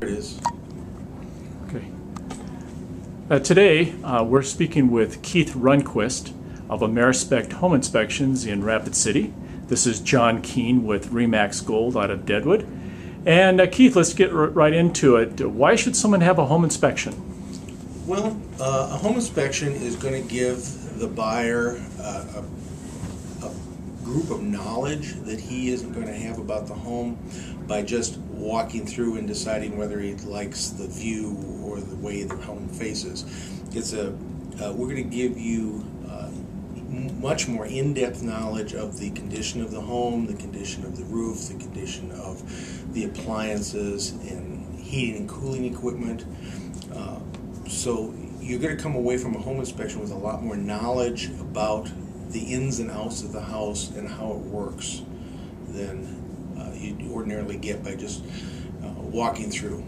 It is. Okay. Today, we're speaking with Keith Runquist of Amerispect Home Inspections in Rapid City. This is John Keene with Remax Gold out of Deadwood. And Keith, let's get right into it. Why should someone have a home inspection? Well, a home inspection is going to give the buyer a group of knowledge that he isn't going to have about the home by just walking through and deciding whether he likes the view or the way the home faces. We're going to give you much more in-depth knowledge of the condition of the home, the condition of the roof, the condition of the appliances and heating and cooling equipment. So you're going to come away from a home inspection with a lot more knowledge about the ins and outs of the house and how it works than you'd ordinarily get by just walking through.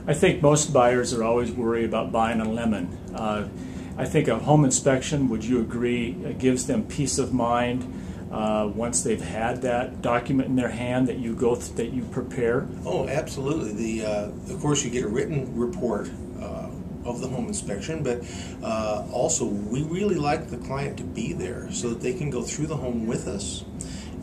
I think most buyers are always worried about buying a lemon. I think a home inspection, would you agree, gives them peace of mind once they've had that document in their hand that you that you prepare? Oh, absolutely. Of course, you get a written report of the home inspection, but also we really like the client to be there so that they can go through the home with us,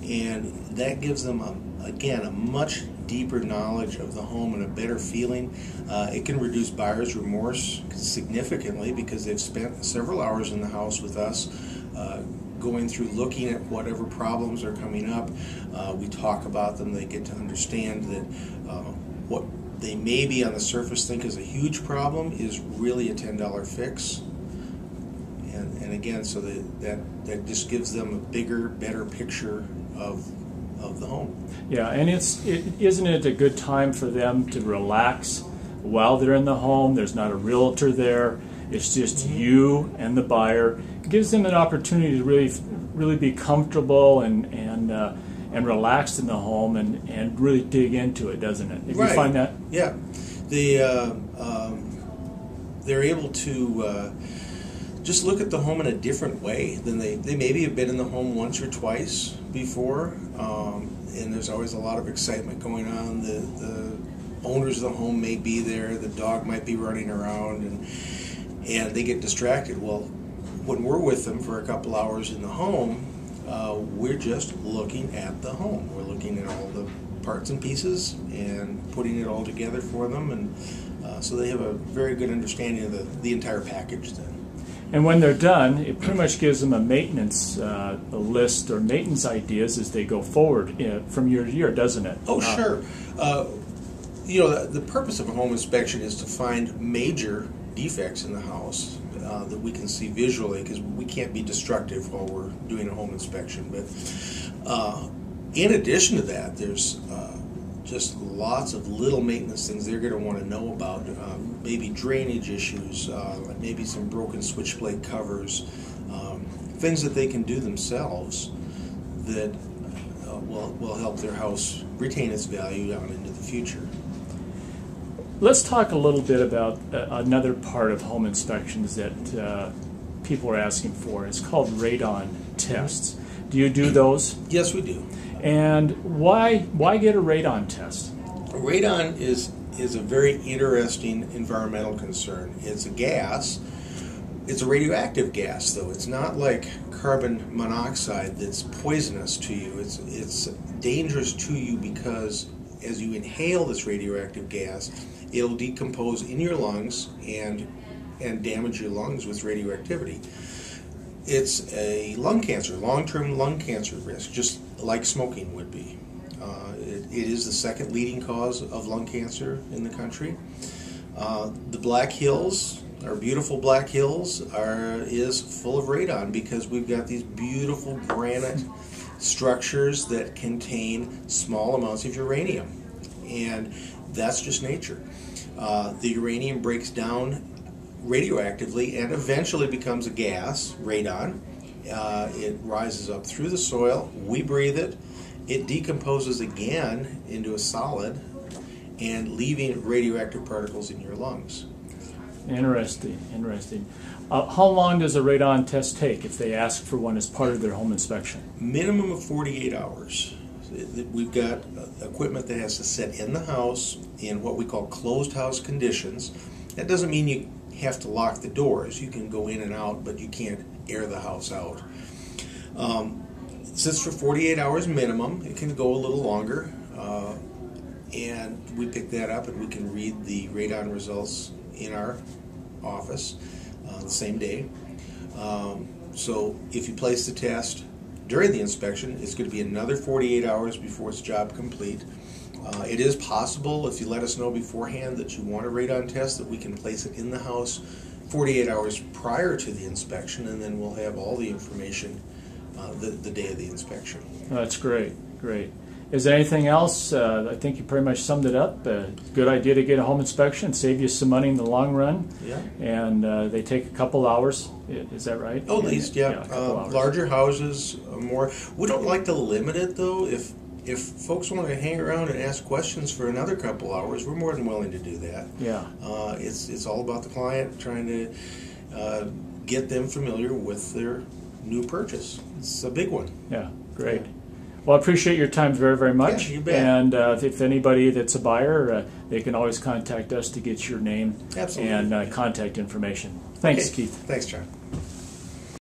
and that gives them again a much deeper knowledge of the home and a better feeling. It can reduce buyer's remorse significantly because they've spent several hours in the house with us going through looking at whatever problems are coming up. We talk about them. They get to understand that what they maybe on the surface think is a huge problem is really a $10 fix. And again, so that just gives them a bigger, better picture of the home. Yeah, and isn't it a good time for them to relax while they're in the home? There's not a realtor there. It's just you and the buyer. It gives them an opportunity to really be comfortable and relaxed in the home and really dig into it, doesn't it? Right. You find that? Yeah. They're able to just look at the home in a different way than they maybe have been in the home once or twice before, and there's always a lot of excitement going on. The owners of the home may be there, the dog might be running around, and they get distracted. Well, when we're with them for a couple hours in the home, we're just looking at the home. We're looking at all the parts and pieces and putting it all together for them, and so they have a very good understanding of the entire package then. And when they're done, it pretty much gives them a maintenance list or maintenance ideas as they go forward from year to year, doesn't it? Oh, sure. You know, the purpose of a home inspection is to find major defects in the house that we can see visually, because we can't be destructive while we're doing a home inspection. But in addition to that, there's just lots of little maintenance things they're going to want to know about. Maybe drainage issues, maybe some broken switchblade covers, things that they can do themselves that will help their house retain its value down into the future. Let's talk a little bit about another part of home inspections that people are asking for. It's called radon tests. Do you do those? Yes, we do. And why get a radon test? Radon is a very interesting environmental concern. It's a gas. It's a radioactive gas, though. It's not like carbon monoxide that's poisonous to you. It's dangerous to you because as you inhale this radioactive gas, it'll decompose in your lungs and damage your lungs with radioactivity. It's a lung cancer, long-term lung cancer risk, just like smoking would be. It is the second leading cause of lung cancer in the country. The Black Hills, our beautiful Black Hills, is full of radon because we've got these beautiful granite structures that contain small amounts of uranium, and that's just nature. The uranium breaks down radioactively and eventually becomes a gas, radon. It rises up through the soil, we breathe it, it decomposes again into a solid and leaving radioactive particles in your lungs. Interesting, interesting. How long does a radon test take if they ask for one as part of their home inspection? Minimum of 48 hours. We've got equipment that has to sit in the house in what we call closed house conditions. That doesn't mean you have to lock the doors. You can go in and out, but you can't air the house out. It sits for 48 hours minimum. It can go a little longer. And we pick that up and we can read the radon results in our office the same day. So if you place the test during the inspection, it's going to be another 48 hours before it's job complete. It is possible, if you let us know beforehand that you want a radon test, that we can place it in the house 48 hours prior to the inspection, and then we'll have all the information the day of the inspection. That's great, great. Is there anything else? I think you pretty much summed it up. Good idea to get a home inspection, save you some money in the long run. Yeah. And they take a couple hours. Is that right? Oh, at least, yeah. Larger houses, more. We don't like to limit it, though. If folks want to hang around and ask questions for another couple hours, we're more than willing to do that. Yeah. It's all about the client, trying to get them familiar with their new purchase. It's a big one. Yeah, great. Well, I appreciate your time very, very much. Yeah, you bet. And if anybody that's a buyer, they can always contact us to get your name Absolutely. and contact information. Thanks, Okay. Keith. Thanks, John.